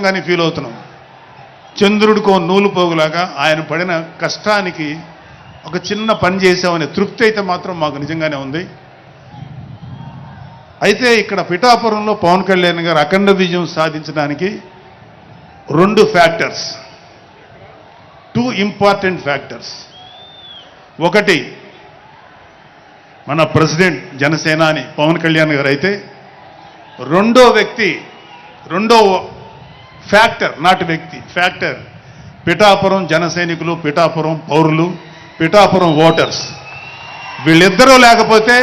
గాని ఫీల్ అవుతున్నాం. చంద్రుడికో నూలు పోగులాగా ఆయన పడిన కష్టానికి ఒక చిన్న పని చేసామనే తృప్తి అయితే మాత్రం మాకు నిజంగానే ఉంది. అయితే ఇక్కడ పిఠాపురంలో పవన్ కళ్యాణ్ గారు అఖండ విజయం సాధించడానికి టూ ఇంపార్టెంట్ ఫ్యాక్టర్స్. ఒకటి మన ప్రెసిడెంట్ జనసేనాని పవన్ కళ్యాణ్ గారు అయితే, రెండో ఫ్యాక్టర్ పిఠాపురం జన సైనికులు, పిఠాపురం పౌరులు, పిఠాపురం ఓటర్స్. వీళ్ళిద్దరూ లేకపోతే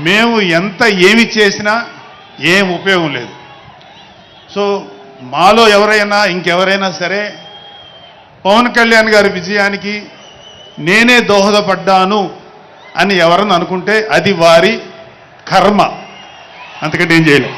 మేము ఏమి చేసినా ఏం ఉపయోగం లేదు. సో మాలో ఇంకెవరైనా సరే పవన్ కళ్యాణ్ గారి విజయానికి నేనే దోహదపడ్డాను అని ఎవరన్నా అనుకుంటే అది వారి కర్మ, అంతకంటే ఏం చేయలేం.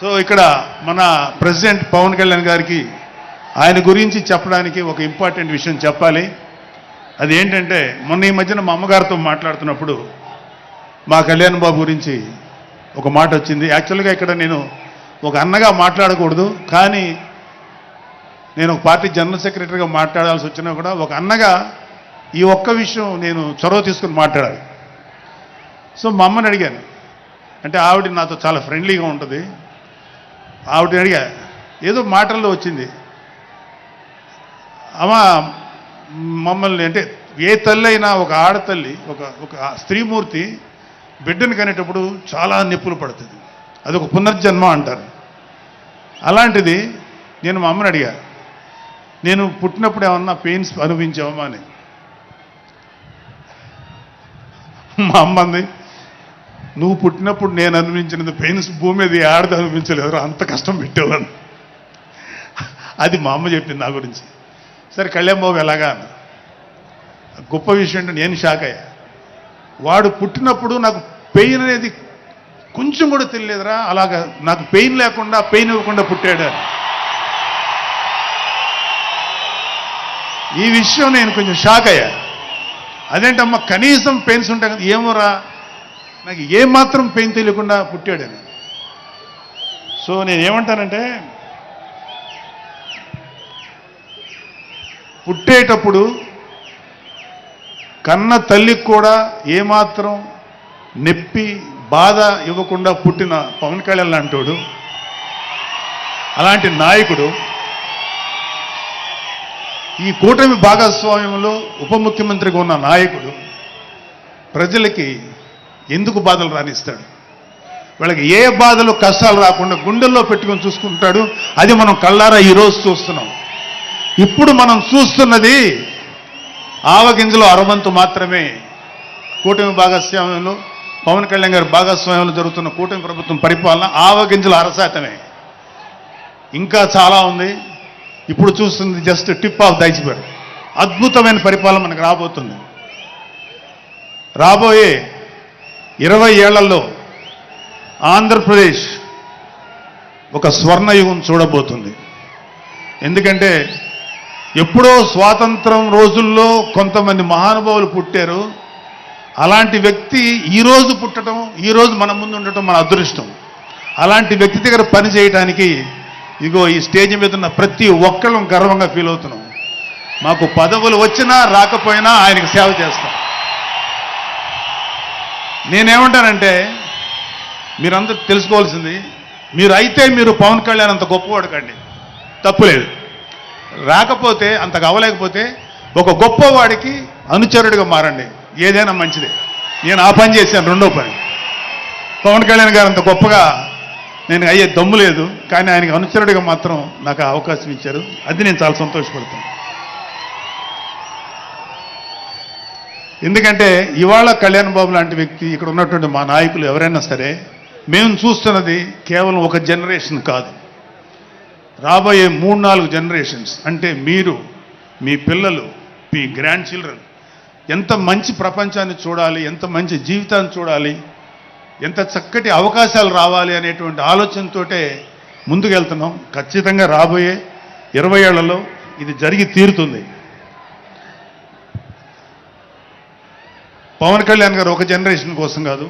సో ఇక్కడ మన ప్రెసిడెంట్ పవన్ కళ్యాణ్ గారికి ఆయన గురించి చెప్పడానికి ఒక ఇంపార్టెంట్ విషయం చెప్పాలి. అది ఏంటంటే, మొన్న ఈ మధ్యన మా అమ్మగారితో మాట్లాడుతున్నప్పుడు మా కళ్యాణ్ బాబు గురించి ఒక మాట వచ్చింది. యాక్చువల్గా ఇక్కడ నేను ఒక అన్నగా మాట్లాడకూడదు, కానీ నేను ఒక పార్టీ జనరల్ సెక్రటరీగా మాట్లాడాల్సి వచ్చినా కూడా ఒక అన్నగా ఈ ఒక్క విషయం నేను చొరవ తీసుకుని మాట్లాడాలి. సో మా అమ్మని అడిగాను, అంటే ఆవిడ నాతో చాలా ఫ్రెండ్లీగా ఉంటుంది. ఆవిడని అడిగా, ఏదో మాటల్లో వచ్చింది, అమ్మ మమ్మల్ని అంటే ఏ తల్లి అయినా ఒక ఆడతల్లి ఒక స్త్రీమూర్తి బిడ్డను కనేటప్పుడు చాలా నొప్పులు పడుతుంది, అదొక పునర్జన్మ అంటారు. అలాంటిది నేను మా అమ్మని అడిగా, నేను పుట్టినప్పుడు ఏమన్నా పెయిన్స్ అనుభవించావమ్మా అని. మా అమ్మ అంది, నువ్వు పుట్టినప్పుడు నేను అనుభవించినది పెయిన్స్ భూమి మీద ఆడది అనుభవించలేదు, అంత కష్టం పెట్టేవాళ్ళు. అది మా అమ్మ చెప్పింది నా గురించి. సరే కళ్యాణ్ బాబు ఎలాగా అన్న. గొప్ప విషయం అంటే నేను షాక్ అయ్యా. వాడు పుట్టినప్పుడు నాకు పెయిన్ అనేది కొంచెం కూడా తెలియలేదురా, అలాగా నాకు పెయిన్ లేకుండా పెయిన్ ఇవ్వకుండా పుట్టాడు. ఈ విషయం నేను కొంచెం షాక్ అయ్యా. అదేంటమ్మా కనీసం పెయిన్స్ ఉంటాయి కదా, ఏమోరా నాకు ఏమాత్రం పెయిన్ తెలియకుండా పుట్టాడని. సో నేనేమంటానంటే, పుట్టేటప్పుడు కన్న తల్లికి కూడా ఏమాత్రం నొప్పి బాధ ఇవ్వకుండా పుట్టిన పవన్ కళ్యాణ్ లాంటోడు, అలాంటి నాయకుడు ఈ కూటమి భాగస్వామ్యంలో ఉప ముఖ్యమంత్రిగా ఉన్న నాయకుడు ప్రజలకి ఎందుకు బాధలు రానిస్తాడు? వాళ్ళకి ఏ బాధలు కష్టాలు రాకుండా గుండెల్లో పెట్టుకొని చూసుకుంటాడు. అది మనం కళ్ళారా ఈరోజు చూస్తున్నాం. ఇప్పుడు మనం చూస్తున్నది ఆవగింజలో అరవంతు మాత్రమే. కూటమి భాగస్వామ్యంలో పవన్ కళ్యాణ్ గారి భాగస్వామ్యంలో జరుగుతున్న కూటమి ప్రభుత్వం పరిపాలన ఆవగింజలు 1% ఇంకా చాలా ఉంది. ఇప్పుడు చూస్తుంది just tip of the iceberg. అద్భుతమైన పరిపాలన మనకు రాబోతుంది. రాబోయే 20 ఏళ్లలో ఆంధ్రప్రదేశ్ ఒక స్వర్ణయుగం చూడబోతుంది. ఎందుకంటే ఎప్పుడో స్వాతంత్రం రోజుల్లో కొంతమంది మహానుభావులు పుట్టారు. అలాంటి వ్యక్తి ఈరోజు పుట్టడం, ఈరోజు మన ముందు ఉండటం మన అదృష్టం. అలాంటి వ్యక్తి దగ్గర పని చేయడానికి ఇగో ఈ స్టేజ్ మీద ఉన్న ప్రతి ఒక్కళ్ళం గర్వంగా ఫీల్ అవుతున్నాం. మాకు పదవులు వచ్చినా రాకపోయినా ఆయనకు సేవ చేస్తాం. నేనేమంటానంటే, మీరందరూ తెలుసుకోవాల్సింది, మీరు పవన్ కళ్యాణ్ అంత గొప్పవాడు కండి, తప్పులేదు. రాకపోతే అంతగా అవ్వలేకపోతే ఒక గొప్పవాడికి అనుచరుడిగా మారండి, ఏదైనా మంచిదే. నేను ఆ పని చేశాను. రెండో పని, పవన్ కళ్యాణ్ గారు అంత గొప్పగా నేను అయ్యే దమ్ము లేదు, కానీ ఆయనకి అనుచరుడిగా మాత్రం నాకు అవకాశం ఇచ్చారు. అది నేను చాలా సంతోషపడతాను. ఎందుకంటే ఇవాళ కళ్యాణ్ బాబు లాంటి వ్యక్తి, ఇక్కడ ఉన్నటువంటి మా నాయకులు ఎవరైనా సరే, మేము చూస్తున్నది కేవలం ఒక జనరేషన్ కాదు, రాబోయే 3-4 జనరేషన్స్. అంటే మీరు, మీ పిల్లలు, మీ గ్రాండ్ చిల్డ్రన్ ఎంత మంచి ప్రపంచాన్ని చూడాలి, ఎంత మంచి జీవితాన్ని చూడాలి, ఎంత చక్కటి అవకాశాలు రావాలి అనేటువంటి ఆలోచనతోటే ముందుకెళ్తున్నాం. ఖచ్చితంగా రాబోయే 20 ఏళ్లలో ఇది జరిగి తీరుతుంది. పవన్ కళ్యాణ్ గారు ఒక జనరేషన్ కోసం కాదు,